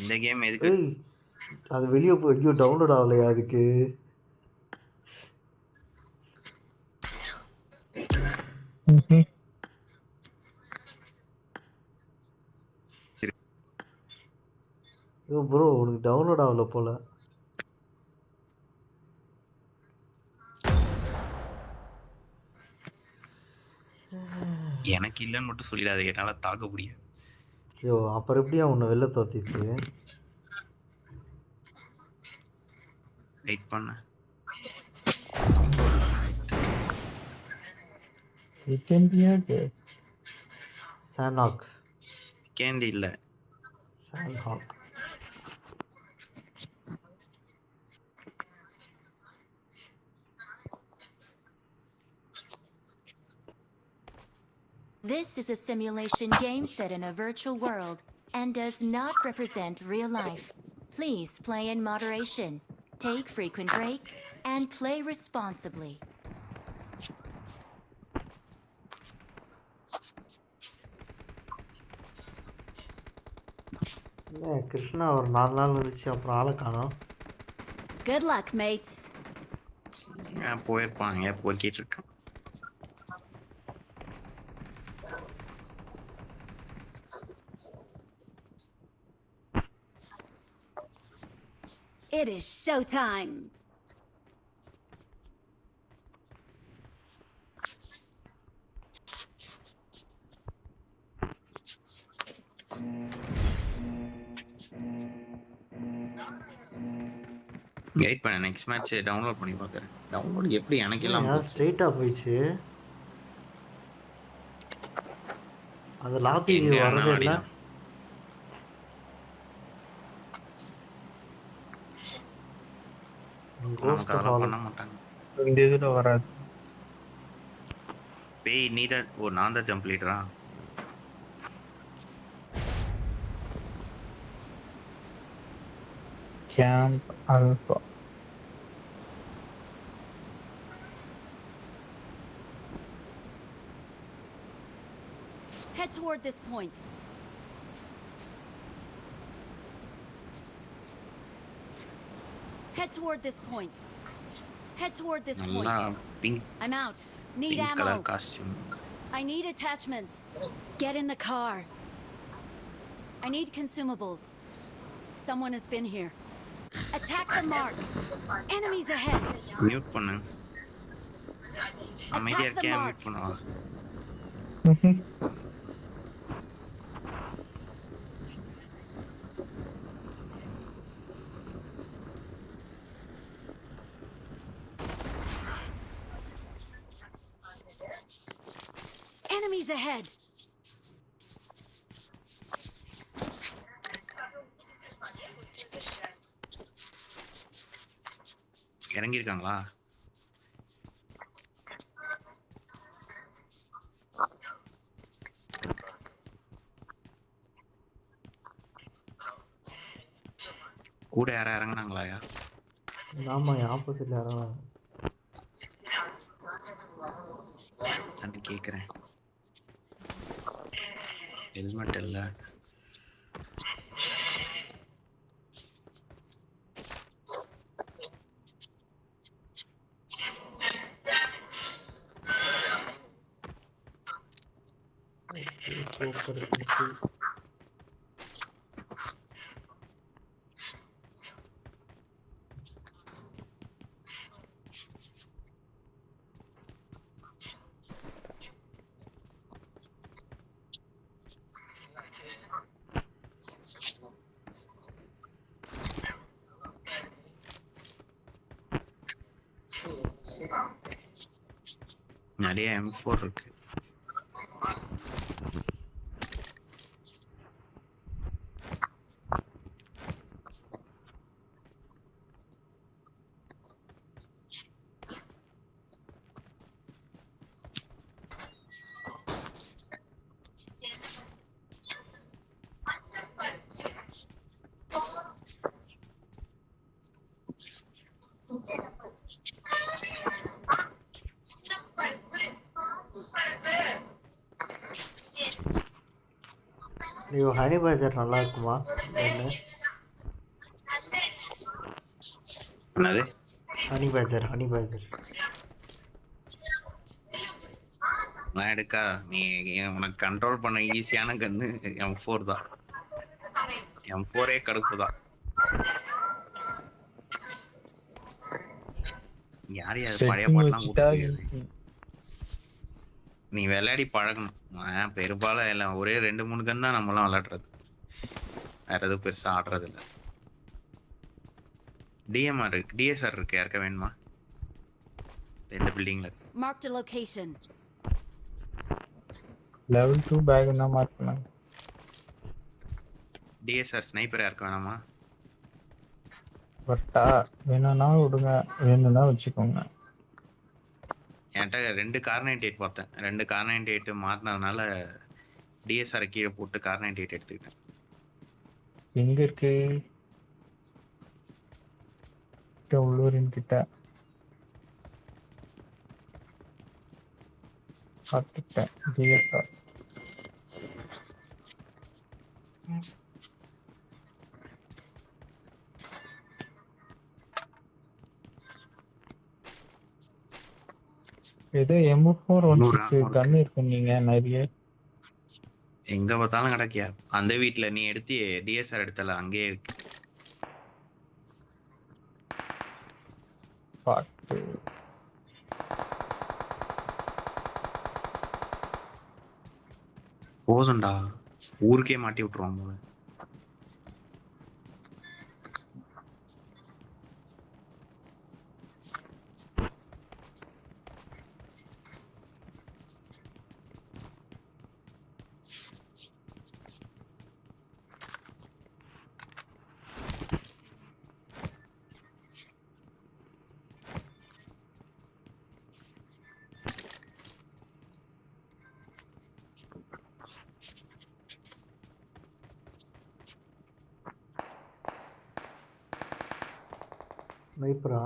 இந்த கேம் எதுக்கு? ஏய் அது வெளியே போய் ஐயோ டவுன்லோட் ஆகலையா அதுக்கு? ஐயோ ப்ரோ உனக்கு டவுன்லோட் ஆகல போல. எனக்கு இல்லைன்னு மட்டும் சொல்லிடாது, என்னால தாக்க முடியாது. ஐயோ அப்புறம் எப்படியா உன்னை வெளில தோத்திச்சு? வெயிட் பண்ண. சான்ஹாக். கேண்டி இல்ல, சான்ஹாக். This is a simulation game set in a virtual world and does not represent real life. Please play in moderation, take frequent breaks, and play responsibly. Krishna ஒரு 4 நாள் இருந்துச்சு அப்புறம் ஆளை காணோம். Good luck, mates. போயிருப்பாங்க, போய்கிட்டு இருக்கான். It is showtime. வெயிட் பண்ண, நெக்ஸ்ட் மேட்ச் டவுன்லோட் பண்ணி பார்க்கறேன். டவுன்லோட் எப்படி எனக்கு எல்லாம் ஸ்ட்ரைட்டா போயிடுச்சு. அது லாபி வரவே இல்லை. பண்ண மாட்டாங்க, இந்த இதுல வராது. பேய் நீதான். ஓ நான் தான் ஜம்ப் லீடரா? Camp Alpha. Head toward this point. Head toward this point. Head toward this point. Pink. I'm out. Need pink ammo. Color costume. I need attachments. Get in the car. I need consumables. Someone has been here. Attack the mark. Enemies ahead. Mute பண்ணு. அமைதியா இருக்கே, mute பண்ணுவா. Enemies ahead. இறங்கி இருக்காங்களா? கூட யாரா இறங்குனாங்களாயா? ஆமா ஆப்போசிட்ல இறங்குனாங்க. நான் கேக்குறேன். ஹெல்மெட் இல்ல. நிறைய M4 இருக்கு. ஐயோ ஹனி பஜார் நல்லா இருக்குமா? என்ன என்னது ஹனி பேஜர் ஹனி பேஜர். நான் எடுக்கா நீ உனக்கு கண்ட்ரோல் பண்ண ஈஸியான கன்னு M4 தான். M4 கடுப்பு தான். யார் யார் பழைய செட்டிங் பாட்டெல்லாம் வச்சுட்டா கொடுத்து ஈஸி. நீ விளையாடி பழகணும். பெரும்பாலும் எல்லாம் ஒரே 2-3 கன் தான் நம்மளாம் விளையாடுறது. வேற எதுவும் பெருசா ஆடுறது இல்ல. DMR இருக்கு, DSR இருக்கு. யாருக்க வேணுமா? இந்த பில்டிங்ல Marked a location. Level 2 pack என்ன மார்க் பண்ணாங்க. DSR ஸ்னைப்பர் யாருக்க வேணாமா? பட்டா வேணும்னா விடுங்க, வேணும்னா வச்சுக்கோங்க. என்கிட்ட 2 கார்98 பார்த்தேன். 2 கார்98 மாட்டினதுனால DSR கீழே போட்டு கார்98 எடுத்துக்கிட்டேன். எங்க இருக்கு? உள்ளூரின் கிட்ட பார்த்துட்டேன். DSR ஏதோ M416 கன் இருக்கு நீங்க நிறைய. எங்க பார்த்தாலும் கிடைக்கியா? அந்த வீட்டுல நீ எடுத்து DSR எடுத்தல அங்கேயே இருக்கு. பாட்டு போதும்டா, ஊருக்கே மாட்டி விட்டுருவான் போல. ஸ்னைப்பரா?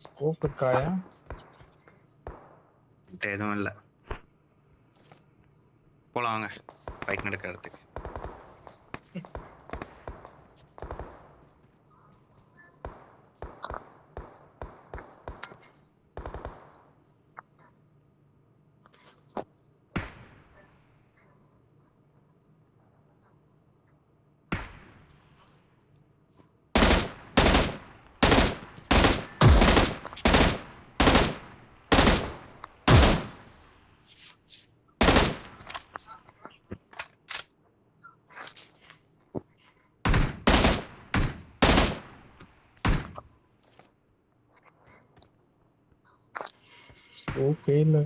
ஸ்கோப் இருக்காயா? எதுவும் இல்ல. போலாம் வாங்க பைக் நடக்கிற இடத்துக்கு. ஸ்கோப்பே இல்ல.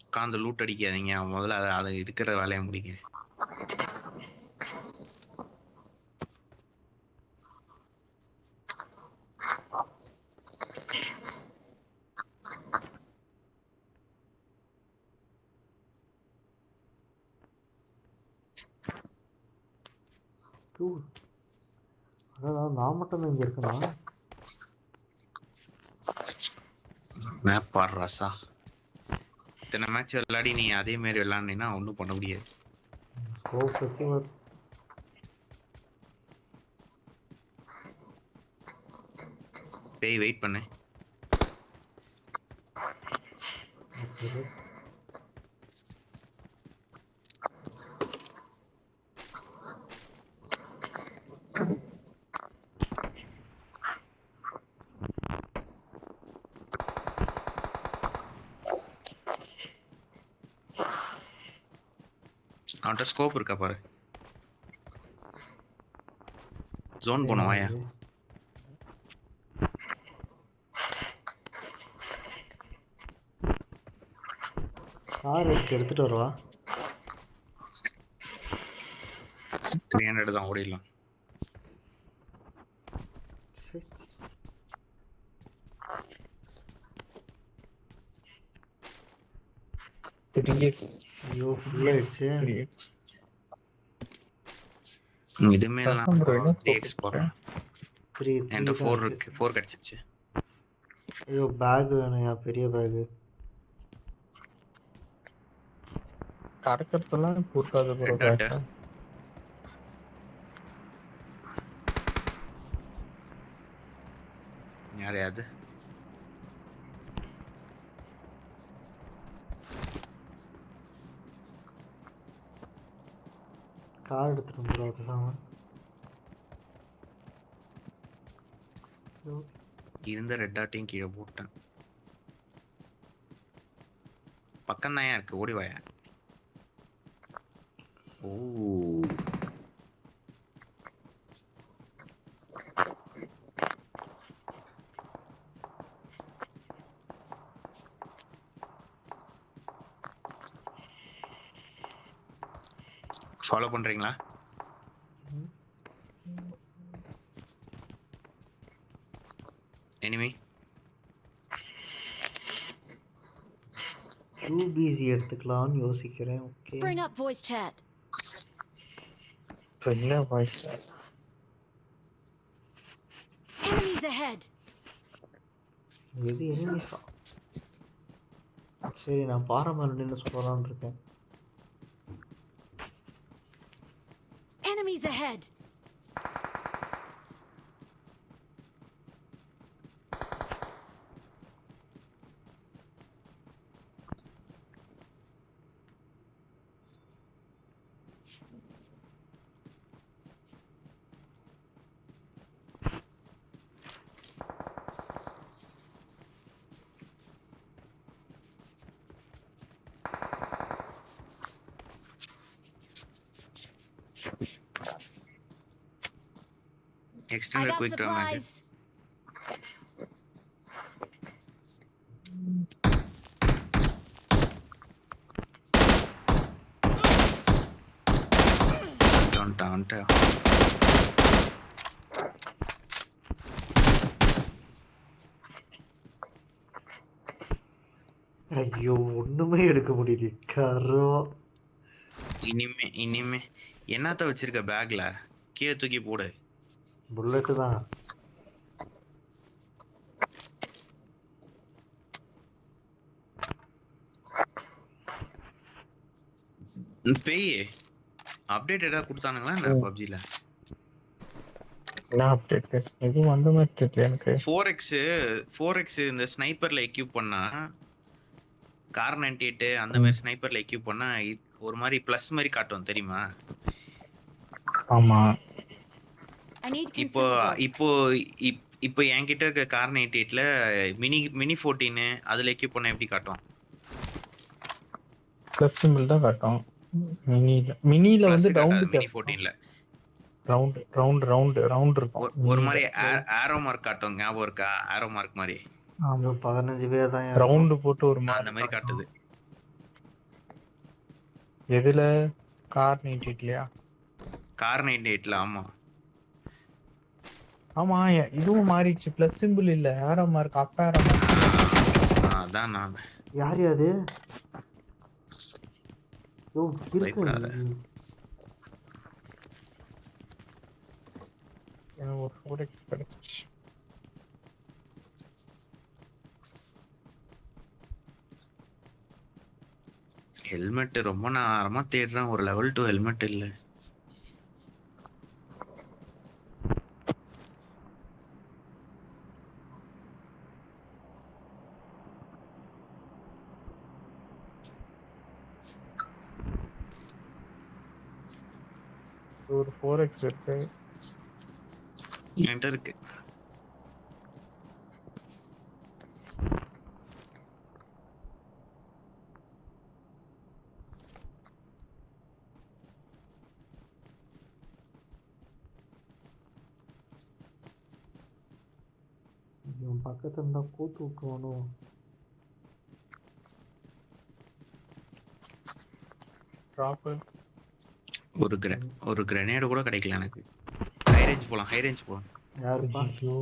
உட்காந்து லூட் அடிக்காதீங்க. முதல்ல அதை இருக்கிற வேலையை முடிங்க. அதான் நான் மட்டும் தான் இங்க இருக்கணும். மேப் பாடுறாசா. இத்தனை மேட்ச் விளையாடி நீ அதே மாதிரி விளையாடினா ஒன்றும் பண்ண முடியாது. ஸ்கோப் வச்சு பேய் வெயிட் பண்ணு. அவன்கிட்ட ஸ்கோப் இருக்கா பாரு. ஜோன் போனோம் வாயா. கார் எடுத்துட்டு வருவா. 300 தான் ஓடிடலாம். ஐயோ ஃபுல் ஆயிடுச்சு. இதுமே 3x போடுறேன். த்ரீ என்கிட்ட தான் 4 இருக்கு. இருக்கு, 4 கிடைச்சிச்சு. ஐயோ பேக் வேணும்யா, பெரிய பேகு. கடக்கிறதெல்லாம் இப்போ இருக்காது ப்ரோ. ரெட் டாட் யாரையாது கார் எடுத்துட்டு ப்ரோ பேசாம. இருந்த ரெட் டாட்டையும் கீழே போட்டேன். பக்கம் தான் இருக்கு, ஓடி வாயா. ஓ ஃபாலோ பண்றீங்களா? எனிமி 2BC எடுத்துக்கலாம்னு யோசிக்கிறேன். Okay Bring up voice chat. இல்ல வாய்ஸ் Enemies ahead. எது எனிமிஸா? சரி நான் பாறை நின்று சொல்லலாம்னு இருக்கேன். Enemies ahead. I extended got quick turn. supplies. வந்துட்டேன். ஐயோ ஒண்ணுமே எடுக்க முடியல கரோ. இனிமே என்னத்த வச்சிருக்க பேக்ல? கீழே தூக்கி போடு. புல்லட் தான். பேய் அப்டேட் ஏதாவது கொடுத்தானுங்களா என்ன பப்ஜில? என்ன அப்டேட்? எதுவும் வந்த மாதிரி தெரியல எனக்கு. 4x இந்த ஸ்னைப்பர்ல எக்யூப் பண்ணா, கார் 98 அந்த மாதிரி ஸ்னைப்பர்ல எக்யூப் பண்ணா ஒரு மாதிரி ப்ளஸ் மாதிரி காட்டும் தெரியுமா? ஆமா. I need இப்போ consumables. இப்போ இப்போ என்கிட்ட இருக்க கார் 98ல மினி 14 அதுல எக்யூப் பண்ணா எப்படி காட்டும்? பிளஸ் சிம்பிள் தான் காட்டும். மினில வந்து மினி 14ல ரவுண்ட் இருக்கும். ஒரு மாதிரி ஆரோ மார்க் காட்டும், ஞாபகம் இருக்கா? ஆரோ மார்க் மாதிரி. ஆமா 15 பேர் தான் ரவுண்ட் போட்டு ஒரு அந்த மாதிரி காட்டுது. எதுல? கார் 98லயா? கார் 98ல ஆமா. ஆமா இதுவும் மாறிடுச்சு. பிளஸ் சிம்பிள் இல்ல, ஆரோ மார்க், அப் ஆரோ மார்க். அதான் நான் யார் அது? யோ இருக்கு. பயப்படாத. எனக்கு ஒரு 4x கிடைச்சிச்சு. ஹெல்மெட் ரொம்ப நேரமா தேடுறேன், ஒரு லெவல் 2 ஹெல்மெட் இல்ல. ஒரு 4x இருக்கு. என்கிட்ட இருக்கு. இவன் பக்கத்துல இருந்தா கூத்து விட்டுருவானோ? டிராப் ஒரு கிரனேட் கூட கிடைக்கல எனக்கு. ஹை ரேஞ்ச் போலாம். யாருப்பா? ஐயோ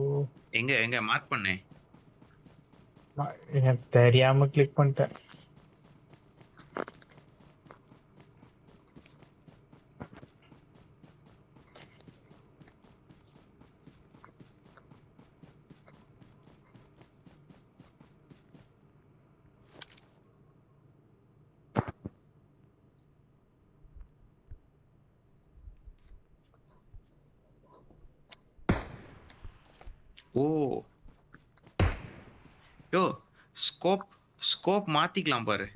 எங்க மார்க் பண்ணேன். எனக்கு தெரியாம கிளிக் பண்ணிட்டேன். ஓ யோ ஸ்கோப் ஸ்கோப் மாத்திக்கலாம் பாரு.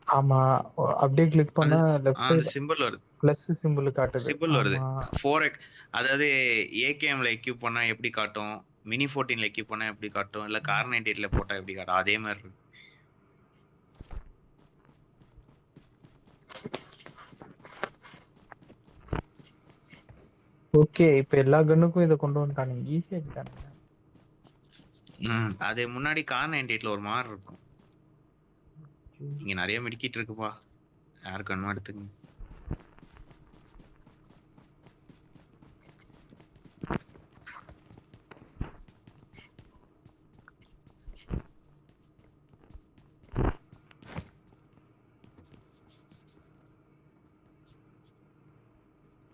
ஆமா, அப்படியே கிளிக் அந்த பண்ணா லெஃப்ட் அந்த சைடு சிம்பிள் வருது. பிளஸ் சிம்பிள் காட்டுது. சிம்பிள் வருது. ஆமா 4x அதாவது ஏகேஎம்ல எக்யூப் பண்ணா எப்படி காட்டும், மினி 14ல எக்யூப் பண்ணா எப்படி காட்டும், இல்ல கார் 98ல போட்டா எப்படி காட்டும், அதே மாதிரி இருக்கு. ஓகே. இப்ப எல்லா கன்னுக்கும் இதை கொண்டு வந்துட்டானுங்க, ஈஸியா ஆக்கிட்டானுங்க. அது முன்னாடி கார் 98ல ஒரு மாதிரி இருக்கும். இங்க நிறைய மெடிக்கிட்டு இருக்குப்பா, யாருக்கு வேணுமோ எடுத்துக்கங்க.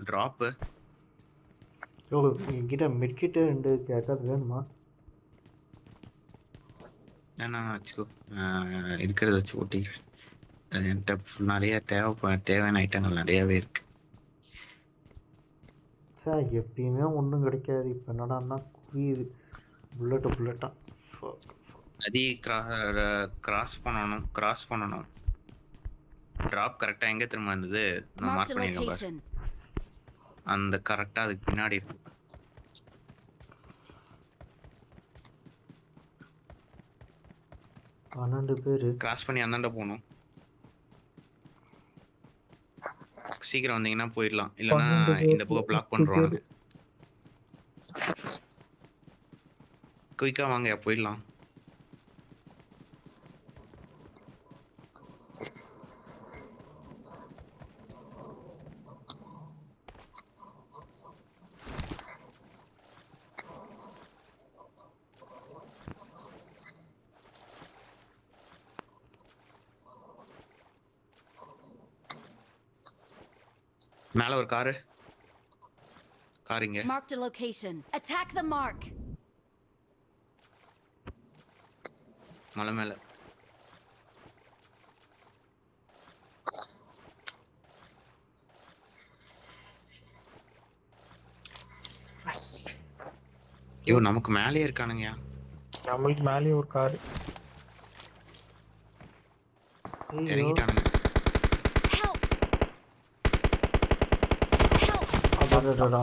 டிராப் யோ என்கிட்ட மெட்கிட்டு 2 கேட்காது வேணுமா? என்ன வச்சுக்கோ, இருக்கிறத வச்சு ஓட்டிக்கிறேன். என்கிட்ட நிறைய தேவையான ஐட்டங்கள் நிறையவே இருக்கு. சார் எப்பயுமே ஒன்றும் கிடைக்காது. இப்போ என்னடான்னா குவியுது புல்லட்டா. அதி கிராஸ் பண்ணணும். டிராப் கரெக்டா எங்க திரும்ப இருந்தது, நான் Marked மார்க் a பண்ணிருக்கேன் பாரு. location. அந்த கரெக்டா அதுக்கு பின்னாடி இருக்கு. 12 பேரு கிராஸ் பண்ணி அந்தாண்ட போகணும். சீக்கிரம் வந்தீங்கன்னா போயிடலாம், இல்லைன்னா 12 இந்த பக்கம் பிளாக் 8 பேர். பண்றோம். குயிக்கா வாங்க போயிடலாம். மேல ஒரு கார் இங்க. Marked a location. Attack the mark. மலை மேல. ஐயோ நமக்கு மேலேயே இருக்கானுங்கயா. நம்மளுக்கு மேலேயே ஒரு கார். ஐயோ இறங்கிட்டானுங்க. Help! Help! அடடடா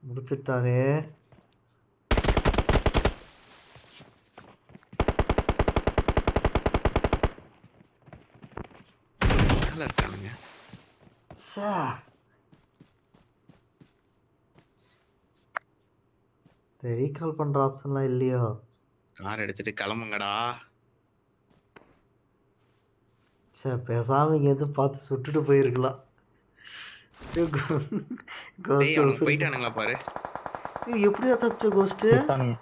முடிச்சிட்டாரே. மேல இருக்கானுங்க. ச்சே. இந்த ரீகால் பண்ற ஆப்ஷன்லாம் இல்லையோ? கார் எடுத்துட்டு கிளம்புங்கடா. சே பேசாம எது பார்த்து சுட்டுட்டு போயிருக்கலாம். டேய் அவனுக்கு போயிட்டானுங்களா பாரு. எப்படியா தப்பிச்ச கோஸ்ட்? செத்தானுங்க.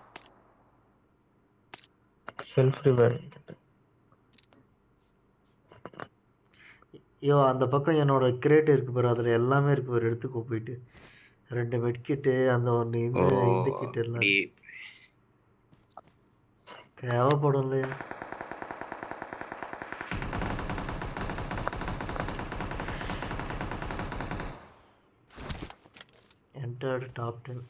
Self revive. ஐயோ அந்த பக்கம் என்னோட கிரேட் இருக்கு பாரு, அதுல எல்லாமே இருக்கு பாரு, எடுத்துக்கோ போயிட்டு. 2 மெட் கிட்டு, அந்த ஒன்று ஓ இந்த கிட் எல்லாம் அப்படி. இருக்கு. தேவைப்படும் இல்லையா? entered top 10.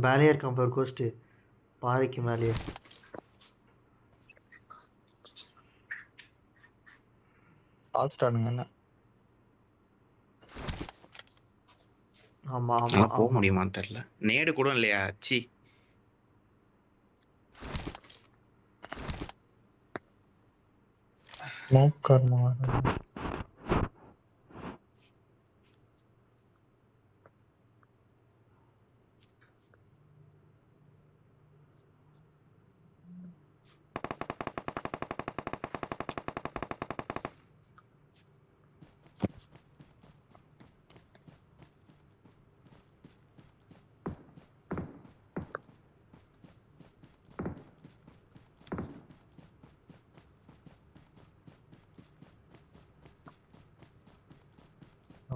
மேலேயே இருக்கான் பாரு கோஸ்ட், பாறைக்கு மேலேயே. பார்த்துட்டானுங்க என்ன. ஆமா ஆமா நல்லா போக ஆமா. முடியுமான்னு தெரியல. நேடு கூட இல்லையா? C smoke karma.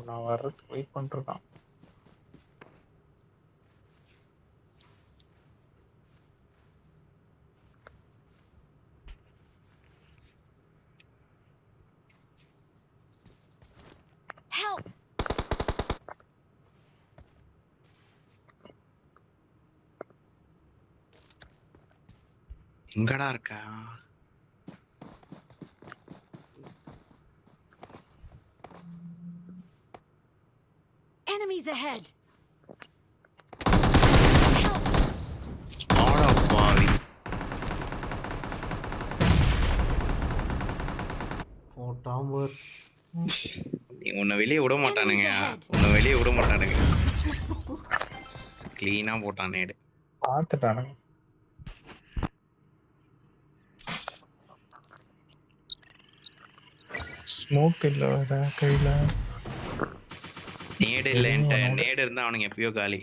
நான் வர்றதுக்கு வெயிட் பண்ணிருக்கான். எங்கடா இருக்கா? Enemies ahead. ஆடா பாவி. போட்டாம்பர். உன்னை வெளியே விட மாட்டானுங்க. Enemies ahead. உன்னை வெளியே விட மாட்டானுங்க. கிளீனா போட்டான் நேடு. பார்த்துட்டானுங்க. ஸ்மோக் இல்ல வேற கையில. நேடு இல்ல என்கிட்ட. நேடு இருந்தா அவனுங்க எப்பயோ காலி.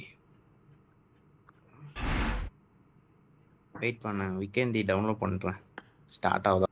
வெயிட் பண்ண, வீக்கெண்ட் டவுன்லோட் பண்றேன். ஸ்டார்ட் ஆகுதா?